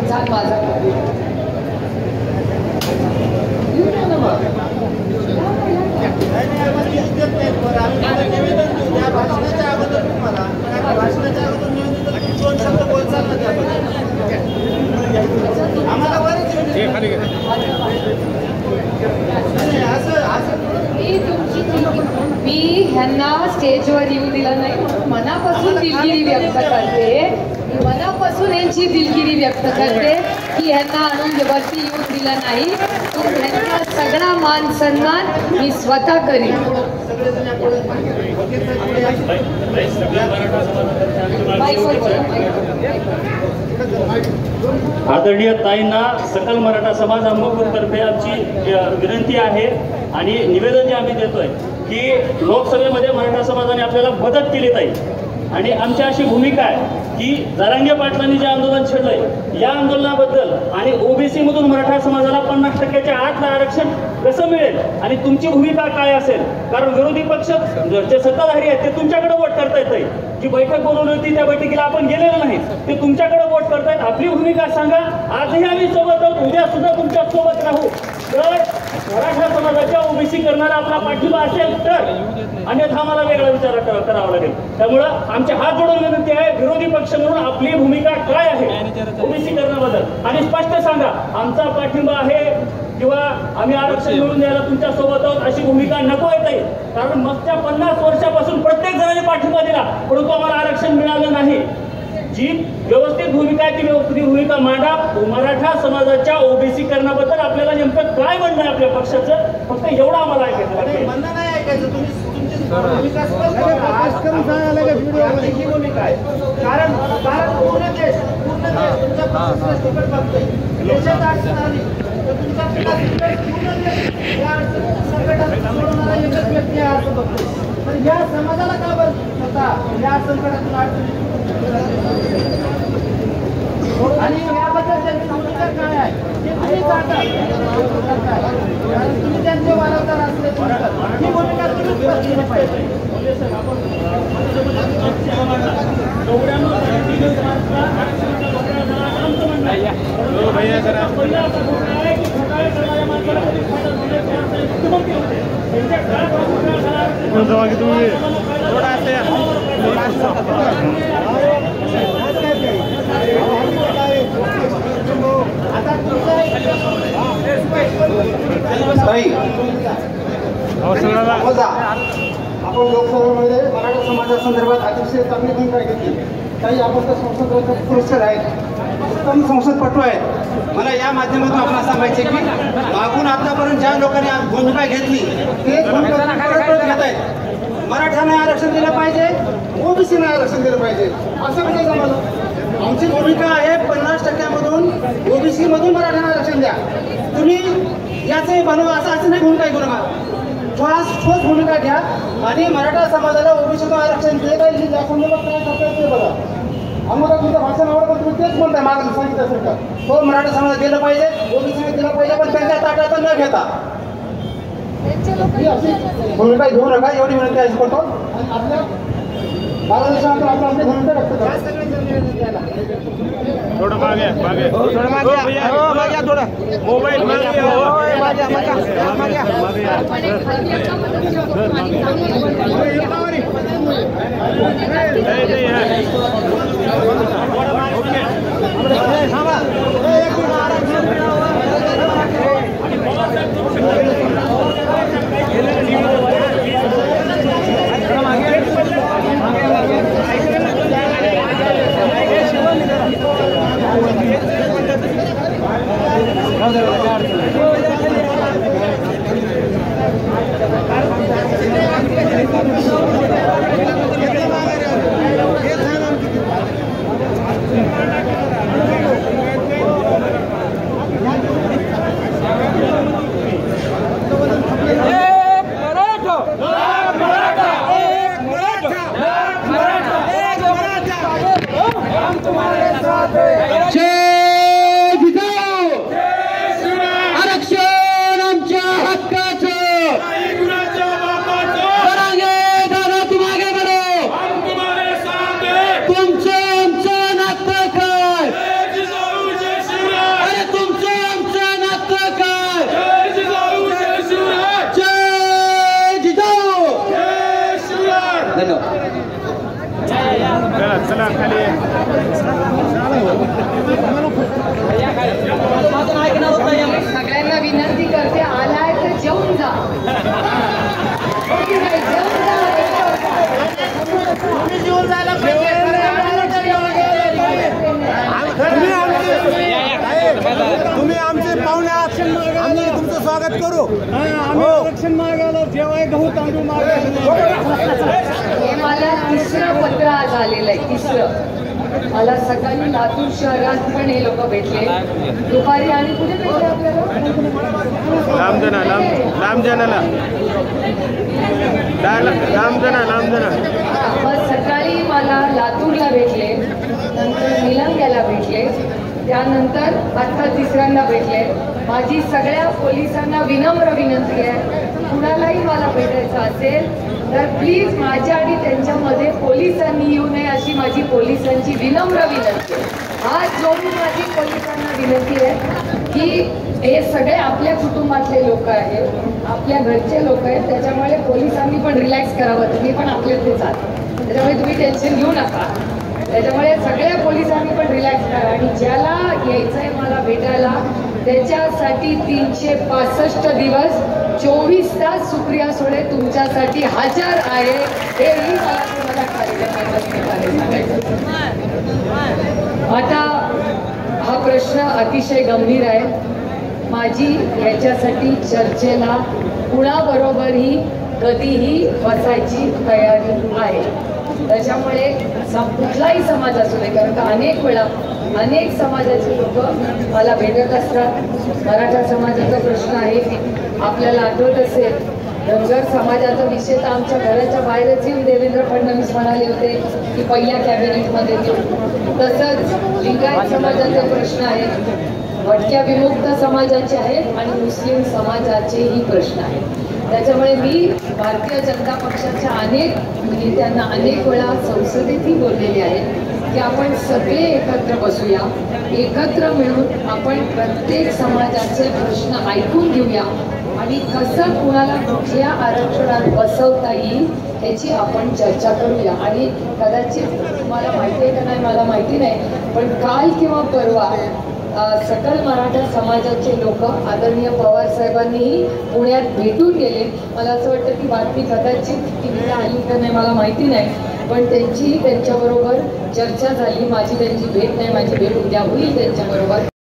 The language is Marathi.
चाल माझा मी ह्यांना स्टेजवर येऊ दिलं नाही म्हणून मनापासून दिलगिरी व्यक्त करते. मी मनापासून यांची दिलगिरी व्यक्त करते की ह्यांना आणून वरती येऊन दिलं नाही. ह्यांचा सगळा मान सन्मान मी स्वतः करीन. आदरणीय ताईंना सकल मराठा समाज तर्फे आमची विनंती आहे आणि निवेदन जे आम्ही देतोय की लोकसभेमध्ये मराठा समाजाने आपल्याला मदत केली पाहिजे आणि आमची अशी भूमिका आहे की जरांगे पाटलांनी जे आंदोलन छेडलंय या आंदोलनाबद्दल आणि ओबीसी मधून मराठा समाजाला 50% आतलं आरक्षण कसं मिळेल आणि तुमची भूमिका काय असेल. कारण विरोधी पक्ष जे सत्ताधारी आहेत ते तुमच्याकडे वोट करता येत. जी बैठक बोलवली होती त्या बैठकीला आपण गेलेलो नाही, ते तुमच्याकडे वोट करतायत. आपली भूमिका सांगा. आजही आम्ही सोबत आहोत, उद्या सुद्धा तुमच्या सोबत राहू. तर मराठा समाजाच्या ओबीसी करणारा आपला पाठिंबा असेल तर, अन्यथा आम्हाला वेगळा विचार करावा लागेल. त्यामुळं आमच्या हात जोडून विनंती आहे विरोधी पक्ष म्हणून आपली भूमिका काय आहे ओबीसी करण्याबद्दल आणि स्पष्ट सांगा. आमचा पाठिंबा आहे किंवा आम्ही आरक्षण मिळवून द्यायला तुमच्या सोबत आहोत अशी भूमिका नको येत आहे. कारण मागच्या 50 वर्षापासून प्रत्येक जणांनी पाठिंबा दिला परंतु आम्हाला आरक्षण मिळालं नाही. जी व्यवस्थित भूमिका आहे ती व्यवस्थित भूमिका मांडा. मराठा समाजाच्या ओबीसी करण्याबद्दल आपल्याला नेमकं काय म्हणणं आहे आपल्या पक्षाचं, फक्त एवढं आम्हाला ऐकायचं. म्हणणं नाही ऐकायचं, तुम्ही भूमिका आहे. कारण पूर्ण देश तुमच्या पक्षाला तिकट बघतोय. देशात अडचण आली तर तुमचा पूर्ण देश या संकटात सोडवणारा एकच व्यक्ती आहे असं बघतोय. तर या समाजाला का बरं स्वतः या संकटातून अडचणी आणि याबद्दल त्यांची भूमिका काय आहे ते तुम्ही सांगा. तुम्ही त्यांचे वारसदार असले ही भूमिका तुम्ही स्पष्ट केली पाहिजे. आपण लोकसभेमध्ये मराठा समाजासंदर्भात अतिशय चांगली भूमिका घेतली. काही आपण तर संसद पुरस्कार आहेत, उत्तम संसदपटू आहेत. मला या माध्यमातून आपल्याला सांगायचे की मागून आतापर्यंत ज्या लोकांनी भूमिका घेतली ते भूमिका परत घेत आहेत. मराठ्यांना आरक्षण दिलं पाहिजे, ओबीसीला आरक्षण दिलं पाहिजे असं म्हणजे जमलं. आमची भूमिका आहे 50% ओबीसी मधून मराठ्यांना आरक्षण द्या. तुम्ही याचे बनवा असं नाही भूमिका घेऊ नका. ठोस भूमिका घ्या आणि मराठा समाजाला ओबीसीतून आरक्षण दिले पाहिजे. या संदर्भात काय करता ते बघा. आम्हाला तुमचं भाषण आवडतं, तुम्ही तेच म्हणताय मागं सांगितल्यासारखं. तो मराठा समाज दिलं पाहिजे, ओबीसीने दिलं पाहिजे, पण त्यांच्या ताटात न घेता ही अशी भूमिका घेऊ नका एवढी विनंती आहे करतो. आणि आपल्या मार्गदर्शनातून आपण आपली भूमिका व्यक्त करा. थोडं मागे थोडं मागे थोडं मोबाईल चला खाली सगळ्यांना विनंती करते, आलाय तर जेवून जा. जेवून जा. तुम्ही आमचे पाहुणे आहात, आम्ही तुमचं स्वागत करू. आम्ही आरक्षण मागायला जेव्हा गहू तांदूळ हे मला तिसरं पत्र आज आलेलं आहे, तिसरं. मला सकाळी लातूर शहरात पण हे लोक भेटले, दुपारी आणि कुठे भेटले आपल्याला, लांबजना. मग सकाळी मला लातूरला भेटले, नंतर निलंग्याला भेटले, त्यानंतर आता तिसऱ्यांदा भेटले. माझी सगळ्या पोलिसांना विनम्र विनंती आहे, कुणालाही मला भेटायचं असेल तर प्लीज माझ्या आणि त्यांच्यामध्ये पोलिसांनी येऊ नये अशी माझी पोलिसांची विनम्र विनंती आहे. आज जोडून माझी पोलिसांना विनंती आहे की हे सगळे आपल्या कुटुंबातले लोक आहेत, आपल्या घरचे लोक आहेत, त्याच्यामुळे पोलिसांनी पण रिलॅक्स करावं. तुम्ही पण आपल्यातलेच आहात, त्याच्यामुळे तुम्ही टेन्शन घेऊ नका. त्याच्यामुळे सगळ्या पोलिसांनी पण रिलॅक्स करा. आणि ज्याला यायचंय मला भेटायला त्याच्यासाठी 365 दिवस 24 तास सुप्रिया सुळे तुमच्यासाठी हजर आहे, हेही मला तुम्हाला सांगायचं. आता हा प्रश्न अतिशय गंभीर आहे. माझी याच्यासाठी चर्चेला कुणाबरोबरही कधीही बसायची तयारी आहे. त्याच्यामुळे कुठलाही समाज असू दे, कारण का अनेक वेळा अनेक समाजाचे लोक मला भेटत असतात. मराठा समाजाचा प्रश्न आहे, आपल्याला आठवत असेल धनगर समाजाचा विषय तर आमच्या घराच्या बाहेरच येऊन देवेंद्र फडणवीस म्हणाले होते की पहिल्या कॅबिनेटमध्ये घेऊ. तसंच लिंगायत समाजाचे प्रश्न आहेत, भटक्या विमुक्त समाजाचे आहेत आणि मुस्लिम समाजाचेही प्रश्न आहेत. त्याच्यामुळे मी भारतीय जनता पक्षाच्या अनेक नेत्यांना अनेक वेळा संसदेतही बोललेले आहे की आपण सगळे एकत्र बसूया, एकत्र मिळून आपण प्रत्येक समाजाचे प्रश्न ऐकून घेऊया आणि कसं कुणाला कुठल्या आरक्षणात बसवता येईल याची आपण चर्चा करूया. आणि कदाचित तुम्हाला माहिती आहे का नाही मला माहिती नाही, पण काल किंवा परवा सकल मराठा समाजाचे लोक आदरणीय पवार साहेबांनीही पुण्यात भेटून गेले. मला असं वाटतं की बातमी कदाचित टीव्हीला आली का नाही मला माहिती नाही, पण त्यांच्याबरोबर चर्चा झाली. माझी त्यांची भेट नाही, माझी भेट उद्या होईल त्यांच्याबरोबर.